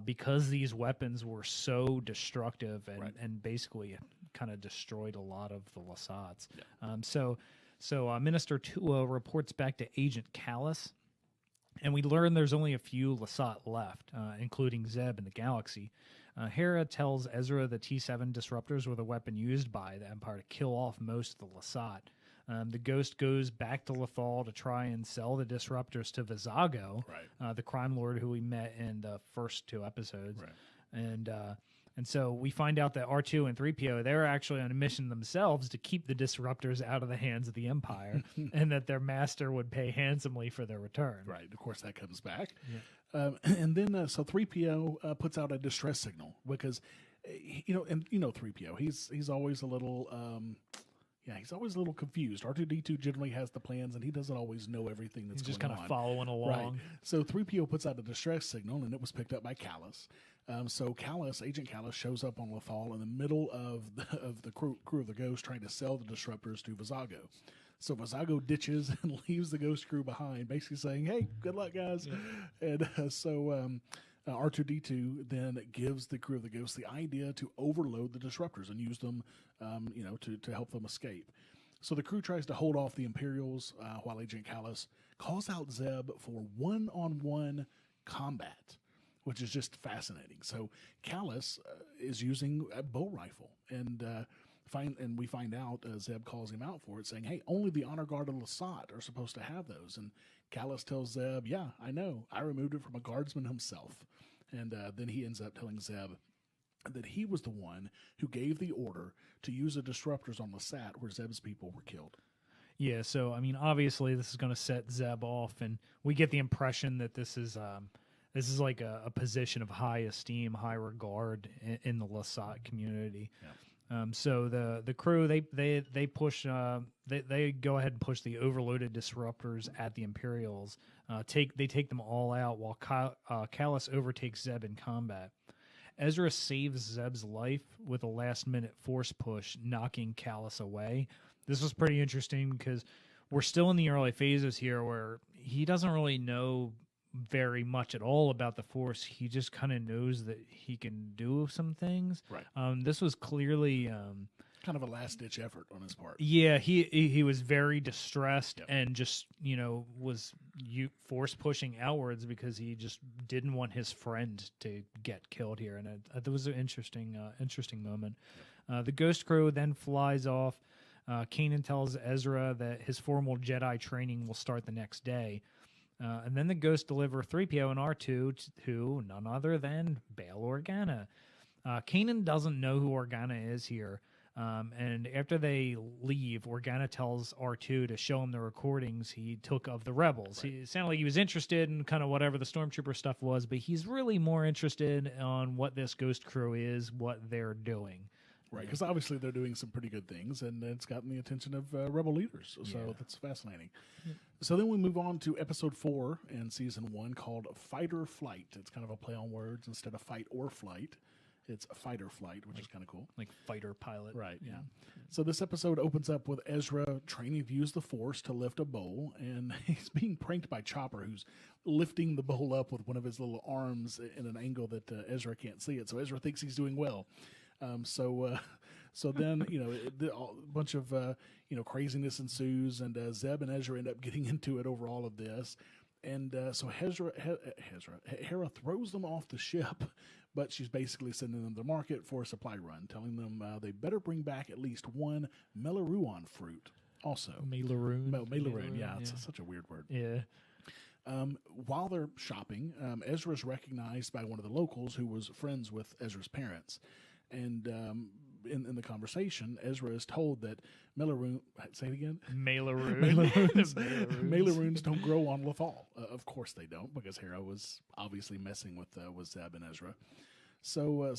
Because these weapons were so destructive and basically kind of destroyed a lot of the Lasats. Yeah. So Minister Tua reports back to Agent Kallus, and we learn there's only a few Lasat left, including Zeb in the galaxy. Hera tells Ezra the T7 disruptors were the weapon used by the Empire to kill off most of the Lasat. The Ghost goes back to Lothal to try and sell the disruptors to Vizago, the crime lord who we met in the first 2 episodes. Right. And so we find out that R2 and 3PO, they're actually on a mission themselves to keep the disruptors out of the hands of the Empire, and that their master would pay handsomely for their return. Right. Of course, that comes back. Yeah. And then, so 3PO puts out a distress signal because, 3PO, he's always a little... he's always a little confused. R2-D2 generally has the plans, and he doesn't always know everything that's going on. He's just kind of following along. Right. So 3PO puts out a distress signal, and it was picked up by Kallus. So Agent Kallus, shows up on Lothal in the middle of the crew of the Ghost trying to sell the disruptors to Vizago. So Vizago ditches and leaves the Ghost crew behind, basically saying, "Hey, good luck, guys." Yeah. And so R2-D2 then gives the crew of the Ghost the idea to overload the disruptors and use them, to help them escape. So the crew tries to hold off the Imperials while Agent Kallus calls out Zeb for one-on-one combat, which is just fascinating. So Kallus is using a bow rifle, and we find out Zeb calls him out for it, saying, "Hey, only the honor guard of Lasat are supposed to have those." And Kallus tells Zeb, "Yeah, I know. I removed it from a guardsman himself." And then he ends up telling Zeb that he was the one who gave the order to use the disruptors on Lasat where Zeb's people were killed. Yeah, so, obviously this is going to set Zeb off, and we get the impression that this is like a position of high esteem, high regard in the Lasat community. Yeah. So the crew, they push, they go ahead and push the overloaded disruptors at the Imperials. They take them all out while Kallus overtakes Zeb in combat. Ezra saves Zeb's life with a last-minute force push, knocking Kallus away. This was pretty interesting because we're still in the early phases here where he doesn't really know very much at all about the Force. He just kind of knows that he can do some things. Right. This was clearly kind of a last-ditch effort on his part. Yeah, he was very distressed and just, was Force pushing outwards because he just didn't want his friend to get killed here. And it was an interesting moment. The Ghost Crew then flies off. Kanan tells Ezra that his formal Jedi training will start the next day. And then the Ghosts deliver 3PO and R2 to none other than Bail Organa. Kanan doesn't know who Organa is here. And after they leave, Organa tells R2 to show him the recordings he took of the rebels. Right. It sounded like he was interested in kind of whatever the Stormtrooper stuff was, but he's really more interested on what this Ghost Crew is, what they're doing. Right, because obviously they're doing some pretty good things, and it's gotten the attention of rebel leaders, so that's fascinating. Yeah. So then we move on to Episode 4 in Season 1 called Fight or Flight. It's kind of a play on words. Instead of fight or flight, it's a fight or flight, which is kind of cool. Like fighter pilot. Right, yeah. So this episode opens up with Ezra training to use the Force to lift a bowl, and he's being pranked by Chopper, who's lifting the bowl up with one of his little arms in an angle that Ezra can't see it. So Ezra thinks he's doing well. So then, a bunch of, craziness ensues, and Zeb and Ezra end up getting into it over all of this. And so Hera throws them off the ship, but she's basically sending them to the market for a supply run, telling them they better bring back at least one Melaruon fruit. Also, Melaruon, yeah, it's such a weird word. Yeah. While they're shopping, Ezra's recognized by one of the locals who was friends with Ezra's parents. And in the conversation, Ezra is told that Melaruon... Say it again? Melaruons don't grow on Lothal. Of course they don't, because Hera was obviously messing with Zeb and Ezra. So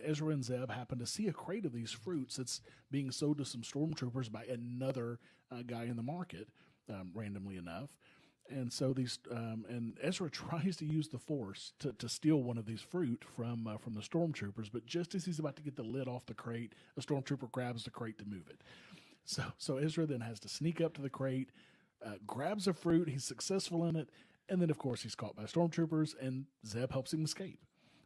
Ezra and Zeb happen to see a crate of these fruits that's being sold to some stormtroopers by another guy in the market, randomly enough. And so and Ezra tries to use the Force to steal one of these fruit from the stormtroopers, but just as he's about to get the lid off the crate, a stormtrooper grabs the crate to move it. So Ezra then has to sneak up to the crate, grabs a fruit, he's successful in it, and then of course he's caught by stormtroopers, and Zeb helps him escape.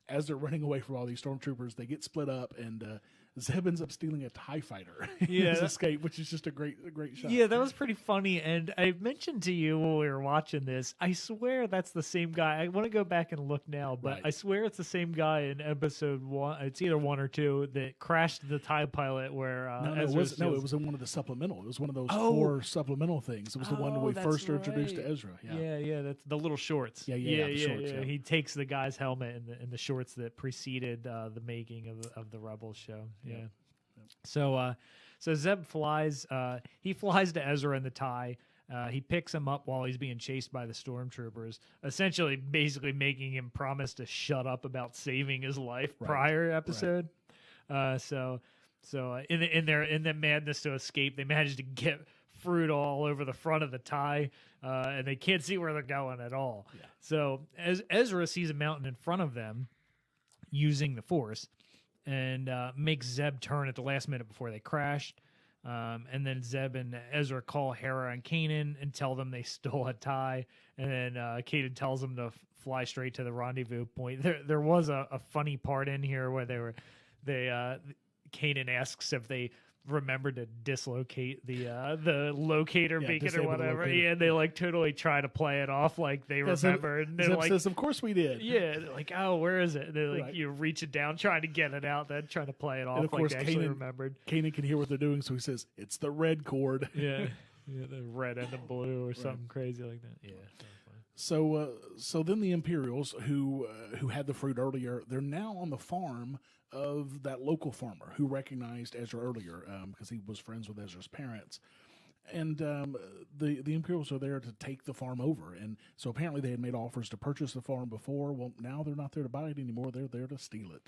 As they're running away from all these stormtroopers, they get split up, and Zeb ends up stealing a TIE fighter in his escape, which is just a great shot. Yeah, that was pretty funny. And I mentioned to you when we were watching this, I swear that's the same guy. I want to go back and look now, but I swear it's the same guy in Episode 1. It's either 1 or 2 that crashed the TIE pilot where it was in one of the supplemental. It was one of those 4 supplemental things. It was the one we first introduced to Ezra. Yeah, that's the little shorts. The shorts. Yeah. He takes the guy's helmet and the shorts that preceded the making of the Rebels show. Yeah. So Zeb flies. He flies to Ezra in the TIE. He picks him up while he's being chased by the stormtroopers, basically making him promise to shut up about saving his life prior episode. So in their madness to escape, they managed to get fruit all over the front of the TIE, and they can't see where they're going at all. Yeah. So as Ezra sees a mountain in front of them using the Force, and makes Zeb turn at the last minute before they crashed. And then Zeb and Ezra call Hera and Kanan and tell them they stole a TIE. And then Kanan tells them to fly straight to the rendezvous point. There was a funny part in here where Kanan asks if they remembered to dislocate the locator beacon or whatever. And they totally try to play it off like they remembered. And Zeb says, "Of course we did." Yeah, they're like, "Oh, where is it?" And they're you reach it down, trying to get it out, then trying to play it off of course, they actually remembered. Kanan can hear what they're doing, so he says, "It's the red cord." Yeah, the red and the blue or something crazy like that. Yeah. So then the Imperials, who had the fruit earlier, they're now on the farm of that local farmer who recognized Ezra earlier because he was friends with Ezra's parents. And the Imperials are there to take the farm over. And so apparently they had made offers to purchase the farm before. Well, now they're not there to buy it anymore. They're there to steal it.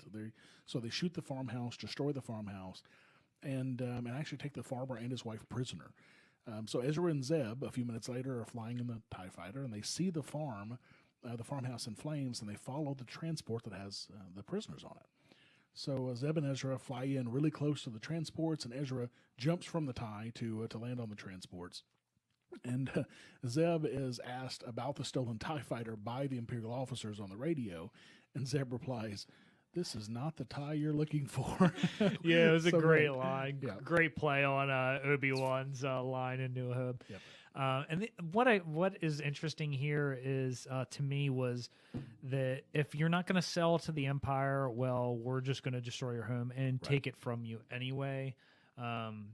So they shoot the farmhouse, destroy the farmhouse, and actually take the farmer and his wife prisoner. So Ezra and Zeb, a few minutes later, are flying in the TIE fighter, and they see the farmhouse in flames, and they follow the transport that has the prisoners on it. So Zeb and Ezra fly in really close to the transports, and Ezra jumps from the TIE to land on the transports. And Zeb is asked about the stolen TIE fighter by the Imperial officers on the radio, and Zeb replies, "This is not the TIE you're looking for." Yeah, it was a great line. Yeah. Great play on Obi-Wan's line in New Hope. Yep. And what is interesting here is, to me, was that if you're not going to sell to the Empire, well, we're just going to destroy your home and take it from you anyway.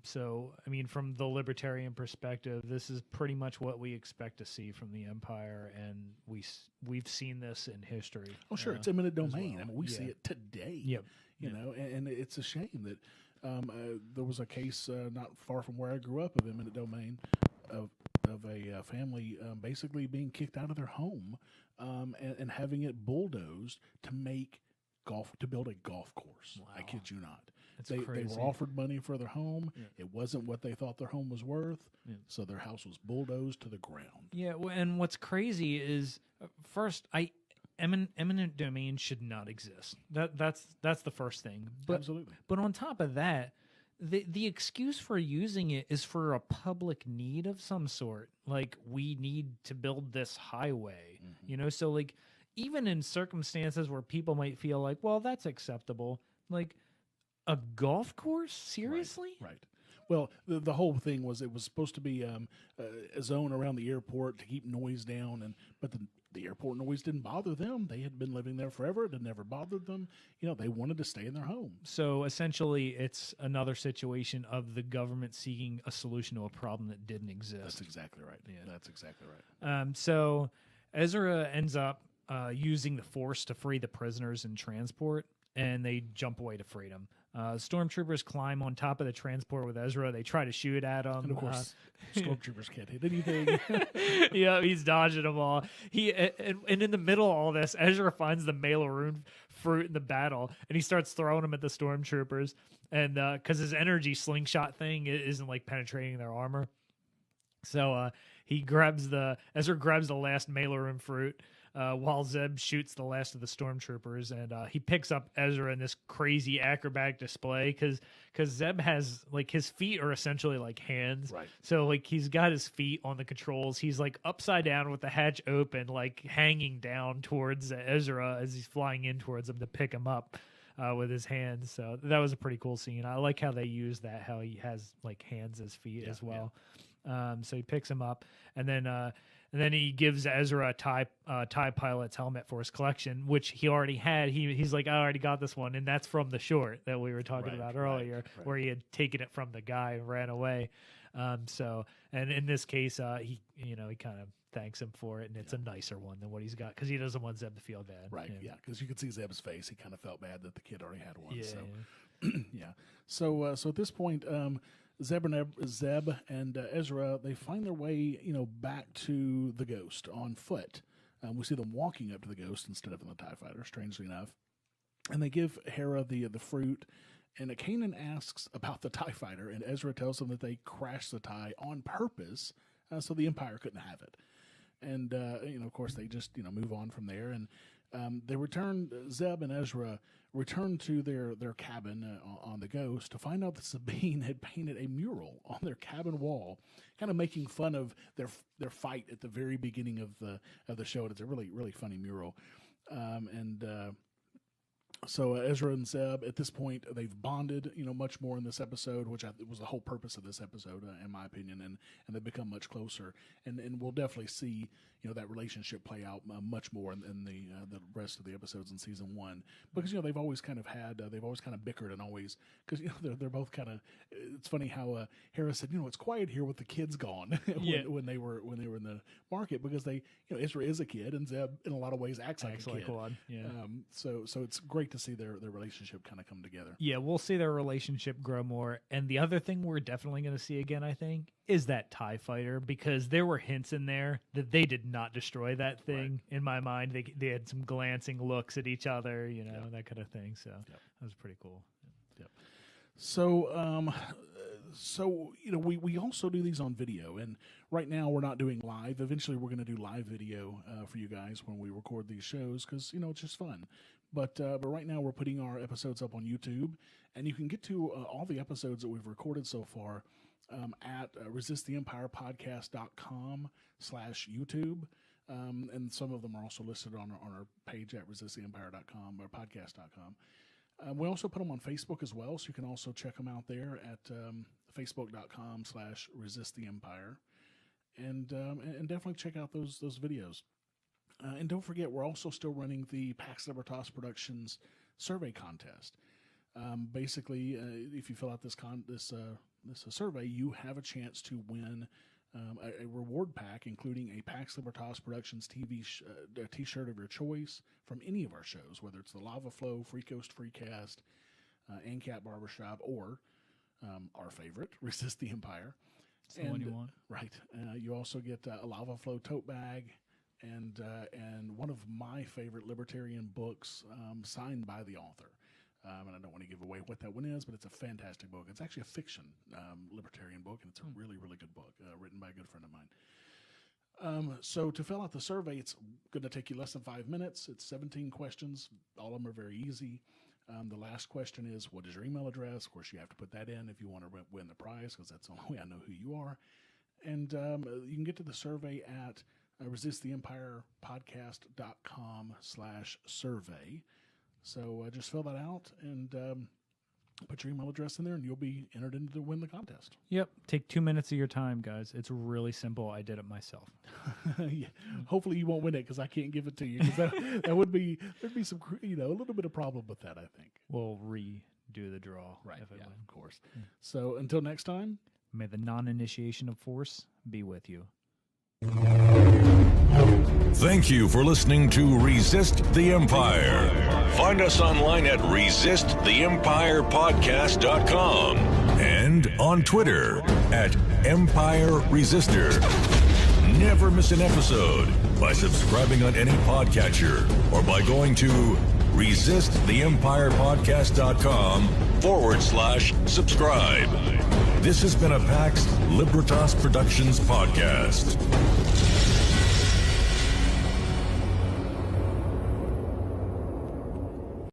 So, I mean, from the libertarian perspective, this is pretty much what we expect to see from the Empire, and we've seen this in history. Oh, sure, it's eminent domain. Well. I mean, we see it today. Yep. You know, and it's a shame that there was a case not far from where I grew up of eminent domain of a family basically being kicked out of their home and having it bulldozed to build a golf course. Wow. I kid you not. They were offered money for their home. Yeah. It wasn't what they thought their home was worth, so their house was bulldozed to the ground. Yeah, and what's crazy is, first, eminent domain should not exist. That's the first thing. But, absolutely. But on top of that, the excuse for using it is for a public need of some sort. Like, we need to build this highway, you know? So, like, even in circumstances where people might feel like, well, that's acceptable, like, a golf course? Seriously? Right. Well, the whole thing was it was supposed to be a zone around the airport to keep noise down, but the airport noise didn't bother them. They had been living there forever. It had never bothered them. You know, they wanted to stay in their home. So essentially, it's another situation of the government seeking a solution to a problem that didn't exist. That's exactly right. Yeah, that's exactly right. So Ezra ends up using the Force to free the prisoners in transport, and they jump away to freedom. Stormtroopers climb on top of the transport with Ezra. They try to shoot at him. And of course, Stormtroopers can't hit anything. Yeah, he's dodging them all. And in the middle of all this, Ezra finds the Mailaroon fruit in the battle, and he starts throwing them at the Stormtroopers. And because his energy slingshot thing isn't like penetrating their armor, so Ezra grabs the last Mailaroon fruit. While Zeb shoots the last of the Stormtroopers, and he picks up Ezra in this crazy acrobatic display because Zeb has, like, his feet are essentially like hands. Right. So, like, he's got his feet on the controls. He's, like, upside down with the hatch open, like, hanging down towards Ezra as he's flying in towards him to pick him up with his hands. So that was a pretty cool scene. I like how they use that, how he has, like, hands as feet as well. Yeah. So he picks him up, and then he gives Ezra a TIE pilot's helmet for his collection, which he already had. He's like, I already got this one, and that's from the short that we were talking about earlier, where he had taken it from the guy and ran away. So, and in this case, he kind of thanks him for it, and it's a nicer one than what he's got because he doesn't want Zeb to feel bad. Right? Yeah, because you could see Zeb's face. He kind of felt bad that the kid already had one. Yeah. So, yeah. So at this point, Zeb and Ezra, they find their way, back to the Ghost on foot. We see them walking up to the Ghost instead of in the TIE fighter, strangely enough. And they give Hera the fruit, and Kanan asks about the TIE fighter, and Ezra tells them that they crashed the TIE on purpose so the Empire couldn't have it. And, of course, they just, move on from there. And Zeb and Ezra return to their cabin on the Ghost to find out that Sabine had painted a mural on their cabin wall, kind of making fun of their fight at the very beginning of the show. It's a really, really funny mural. So Ezra and Zeb, at this point, they've bonded, much more in this episode, which was the whole purpose of this episode, in my opinion, and they've become much closer. And we'll definitely see, that relationship play out much more in the rest of the episodes in season 1, because they've always kind of bickered, and always, because they're both kind of. It's funny how Hera said, it's quiet here with the kids gone when they were in the market, because they, Ezra is a kid, and Zeb in a lot of ways acts like a kid. One. Yeah. So it's great to see their relationship kind of come together. Yeah, we'll see their relationship grow more. And the other thing we're definitely going to see again, I think, is that TIE fighter, because there were hints in there that they did not destroy that thing. Right. In my mind, they had some glancing looks at each other, that kind of thing. So that was pretty cool. Yep. So, we also do these on video, and right now we're not doing live. Eventually we're going to do live video for you guys when we record these shows, because, it's just fun. But right now we're putting our episodes up on YouTube, and you can get to all the episodes that we've recorded so far at resisttheempirepodcast.com/YouTube. And some of them are also listed on our page at resisttheempire.com or podcast.com. We also put them on Facebook as well, so you can also check them out there at facebook.com/resisttheempire. And definitely check out those videos. And don't forget, we're also still running the Pax Libertas Productions survey contest. Basically, if you fill out this survey, you have a chance to win a reward pack, including a Pax Libertas Productions T-shirt of your choice from any of our shows, whether it's the Lava Flow, Free Coast Freecast, ANCAP Barbershop, or our favorite, Resist the Empire. It's the one you want. Right. You also get a Lava Flow tote bag and one of my favorite libertarian books signed by the author. And I don't want to give away what that one is, but it's a fantastic book. It's actually a fiction libertarian book, and it's a really, really good book written by a good friend of mine. So to fill out the survey, it's going to take you less than 5 minutes. It's 17 questions. All of them are very easy. The last question is, what is your email address? Of course, you have to put that in if you want to win the prize, because that's the only way I know who you are. And you can get to the survey at resisttheempirepodcast.com/survey. So just fill that out and put your email address in there, and you'll be entered in to win the contest. Yep. Take 2 minutes of your time, guys. It's really simple. I did it myself. Yeah. Hopefully you won't win it, because I can't give it to you. That would be, there'd be some, a little bit of problem with that, I think. We'll redo the draw. Right. Yeah, of course. Yeah. So until next time, may the non-initiation of force be with you. Thank you for listening to Resist the Empire. Find us online at resisttheempirepodcast.com and on Twitter at Empire Resistor. Never miss an episode by subscribing on any podcatcher or by going to resisttheempirepodcast.com/subscribe. This has been a Pax Libertas Productions podcast.